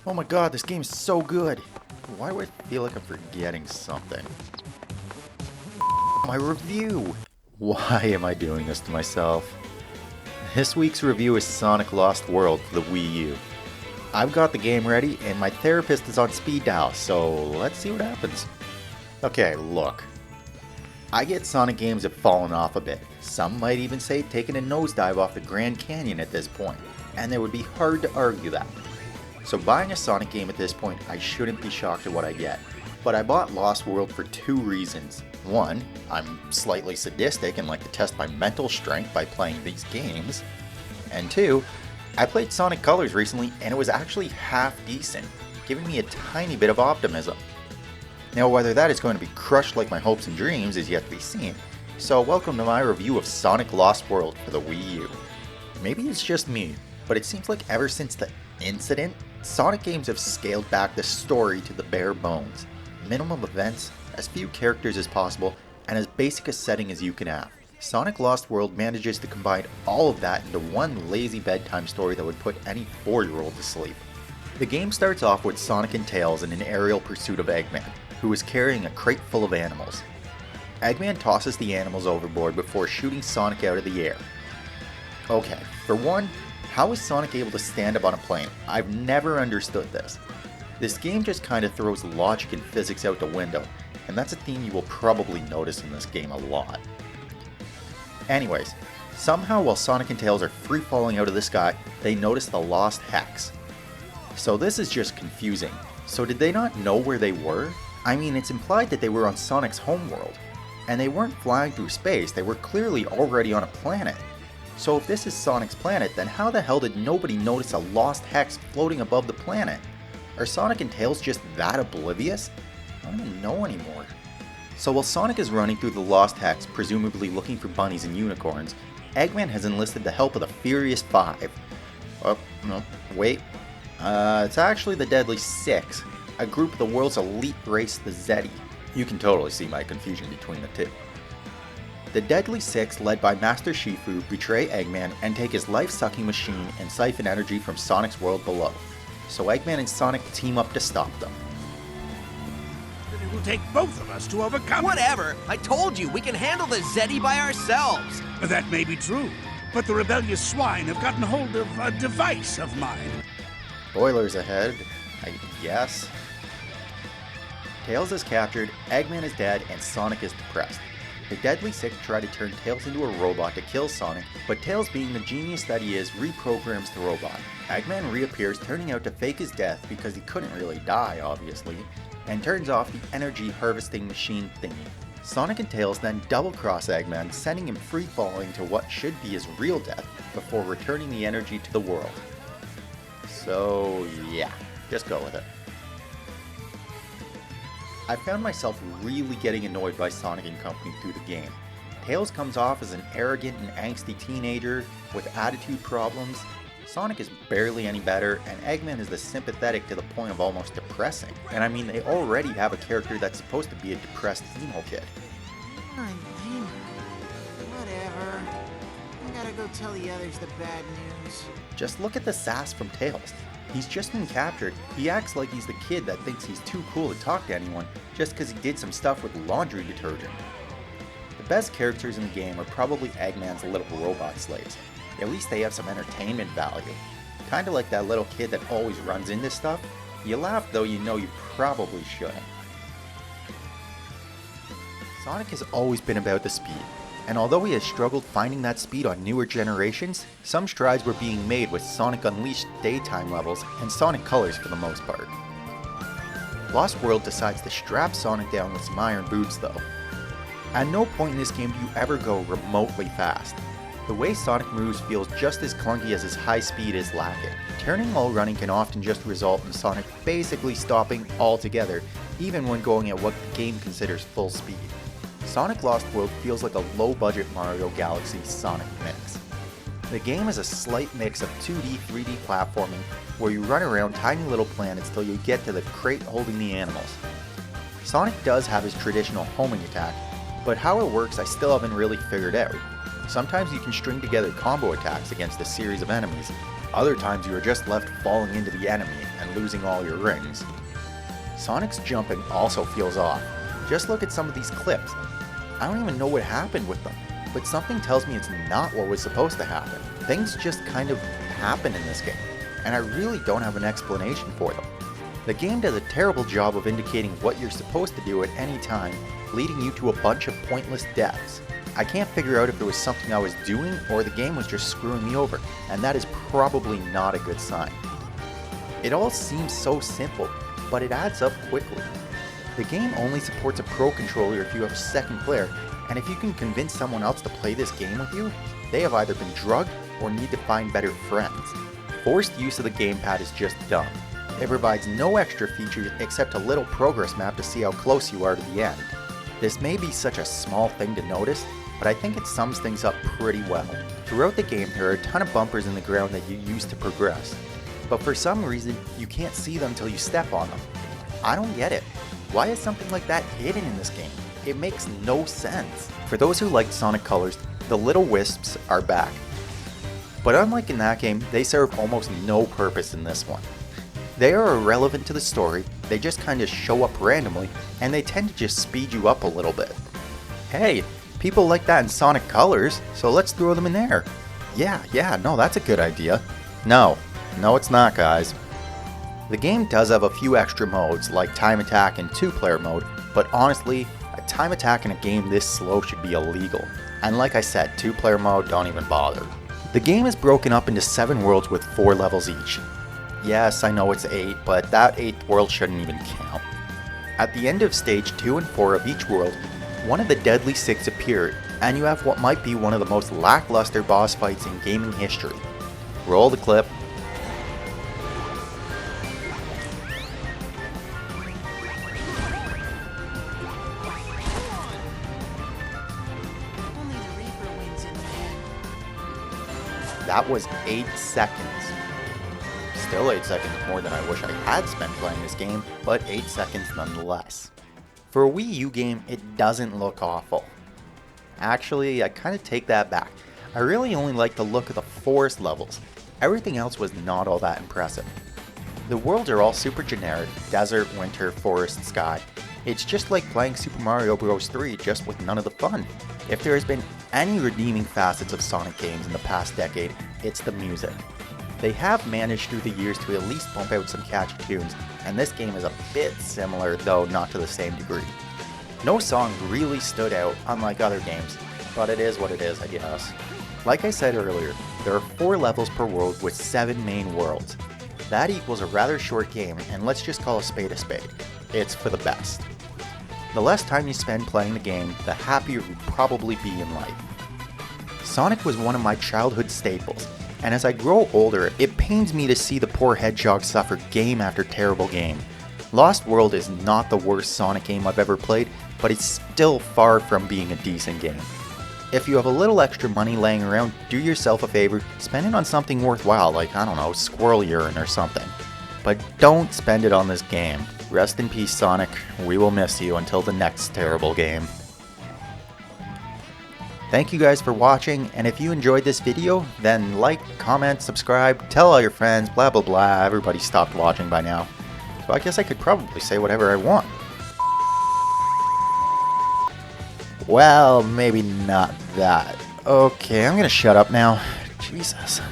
Oh my god, this game is so good. Why do I feel like I'm forgetting something? My review! Why am I doing this to myself? This week's review is Sonic Lost World for the Wii U. I've got the game ready and my therapist is on speed dial, so let's see what happens. Okay, look. I get Sonic games have fallen off a bit. Some might even say taking a nosedive off the Grand Canyon at this point, and it would be hard to argue that. So buying a Sonic game at this point, I shouldn't be shocked at what I get. But I bought Lost World for two reasons. One, I'm slightly sadistic and like to test my mental strength by playing these games. And two, I played Sonic Colors recently and it was actually half decent, giving me a tiny bit of optimism. Now whether that is going to be crushed like my hopes and dreams is yet to be seen, so welcome to my review of Sonic Lost World for the Wii U. Maybe it's just me, but it seems like ever since the incident, Sonic games have scaled back the story to the bare bones. Minimum events, as few characters as possible, and as basic a setting as you can have. Sonic Lost World manages to combine all of that into one lazy bedtime story that would put any 4-year-old to sleep. The game starts off with Sonic and Tails in an aerial pursuit of Eggman, who is carrying a crate full of animals. Eggman tosses the animals overboard before shooting Sonic out of the air. Okay, for one, how is Sonic able to stand up on a plane? I've never understood this. This game just kind of throws logic and physics out the window, and that's a theme you will probably notice in this game a lot. Anyways, somehow while Sonic and Tails are free falling out of the sky, they notice the lost hex. So this is just confusing. So did they not know where they were? I mean, it's implied that they were on Sonic's homeworld, and they weren't flying through space, they were clearly already on a planet. So if this is Sonic's planet, then how the hell did nobody notice a lost hex floating above the planet? Are Sonic and Tails just that oblivious? I don't even know anymore. So while Sonic is running through the lost hex, presumably looking for bunnies and unicorns, Eggman has enlisted the help of the Furious Five. Oh, no, wait. It's actually the Deadly Six, a group of the world's elite race, the Zeti. You can totally see my confusion between the two. The Deadly Six, led by Master Shifu, betray Eggman and take his life-sucking machine and siphon energy from Sonic's world below. So Eggman and Sonic team up to stop them. It will take both of us to overcome Whatever! I told you, we can handle the Zeti by ourselves! it. That may be true, but the rebellious swine have gotten hold of a device of mine. Spoilers ahead, I guess. Tails is captured, Eggman is dead, and Sonic is depressed. The Deadly Six try to turn Tails into a robot to kill Sonic, but Tails, being the genius that he is, reprograms the robot. Eggman reappears, turning out to fake his death because he couldn't really die, obviously, and turns off the energy harvesting machine thingy. Sonic and Tails then double-cross Eggman, sending him free-falling to what should be his real death before returning the energy to the world. So yeah, just go with it. I found myself really getting annoyed by Sonic and Company through the game. Tails comes off as an arrogant and angsty teenager with attitude problems, Sonic is barely any better, and Eggman is the sympathetic to the point of almost depressing. And I mean, they already have a character that's supposed to be a depressed emo kid. I'm lame. Whatever. I gotta go tell the others the bad news. Just look at the sass from Tails. He's just been captured. He acts like he's the kid that thinks he's too cool to talk to anyone just because he did some stuff with laundry detergent. The best characters in the game are probably Eggman's little robot slaves. At least they have some entertainment value. Kinda like that little kid that always runs into stuff. You laugh though you know you probably shouldn't. Sonic has always been about the speed, and although he has struggled finding that speed on newer generations, some strides were being made with Sonic Unleashed daytime levels and Sonic Colors for the most part. Lost World decides to strap Sonic down with some iron boots though. At no point in this game do you ever go remotely fast. The way Sonic moves feels just as clunky as his high speed is lacking. Turning while running can often just result in Sonic basically stopping altogether, even when going at what the game considers full speed. Sonic Lost World feels like a low-budget Mario Galaxy Sonic mix. The game is a slight mix of 2D, 3D platforming, where you run around tiny little planets till you get to the crate holding the animals. Sonic does have his traditional homing attack, but how it works I still haven't really figured out. Sometimes you can string together combo attacks against a series of enemies, other times you are just left falling into the enemy and losing all your rings. Sonic's jumping also feels off. Just look at some of these clips. I don't even know what happened with them, but something tells me it's not what was supposed to happen. Things just kind of happen in this game, and I really don't have an explanation for them. The game does a terrible job of indicating what you're supposed to do at any time, leading you to a bunch of pointless deaths. I can't figure out if it was something I was doing or the game was just screwing me over, and that is probably not a good sign. It all seems so simple, but it adds up quickly. The game only supports a Pro Controller if you have a second player, and if you can convince someone else to play this game with you, they have either been drugged or need to find better friends. Forced use of the gamepad is just dumb. It provides no extra features except a little progress map to see how close you are to the end. This may be such a small thing to notice, but I think it sums things up pretty well. Throughout the game, there are a ton of bumpers in the ground that you use to progress, but for some reason, you can't see them until you step on them. I don't get it. Why is something like that hidden in this game? It makes no sense. For those who liked Sonic Colors, the little wisps are back. But unlike in that game, they serve almost no purpose in this one. They are irrelevant to the story, they just kinda show up randomly, and they tend to just speed you up a little bit. Hey, people like that in Sonic Colors, so let's throw them in there. Yeah, no, that's a good idea. No, it's not, guys. The game does have a few extra modes, like time attack and 2-player mode, but honestly, a time attack in a game this slow should be illegal. And like I said, 2-player mode, don't even bother. The game is broken up into 7 worlds with 4 levels each. Yes, I know it's 8, but that 8th world shouldn't even count. At the end of stage 2 and 4 of each world, one of the Deadly Six appeared, and you have what might be one of the most lackluster boss fights in gaming history. Roll the clip. Only the Reaper wins in the end. That was 8 seconds. Still 8 seconds more than I wish I had spent playing this game, but 8 seconds nonetheless. For a Wii U game, it doesn't look awful. Actually, I kind of take that back. I really only like the look of the forest levels. Everything else was not all that impressive. The worlds are all super generic: desert, winter, forest, sky. It's just like playing Super Mario Bros. 3, just with none of the fun. If there has been any redeeming facets of Sonic games in the past decade, it's the music. They have managed through the years to at least bump out some catchy tunes, and this game is a bit similar, though not to the same degree. No song really stood out, unlike other games, but it is what it is, I guess. Like I said earlier, there are 4 levels per world with 7 main worlds. That equals a rather short game, and let's just call a spade a spade. It's for the best. The less time you spend playing the game, the happier you'll probably be in life. Sonic was one of my childhood staples, and as I grow older, it pains me to see the poor hedgehog suffer game after terrible game. Lost World is not the worst Sonic game I've ever played, but it's still far from being a decent game. If you have a little extra money laying around, do yourself a favor, spend it on something worthwhile, like, I don't know, squirrel urine or something. But don't spend it on this game. Rest in peace, Sonic. We will miss you until the next terrible game. Thank you guys for watching, and if you enjoyed this video, then like, comment, subscribe, tell all your friends, blah blah blah. Everybody stopped watching by now. So I guess I could probably say whatever I want. Well, maybe not that. Okay, I'm gonna shut up now. Jesus.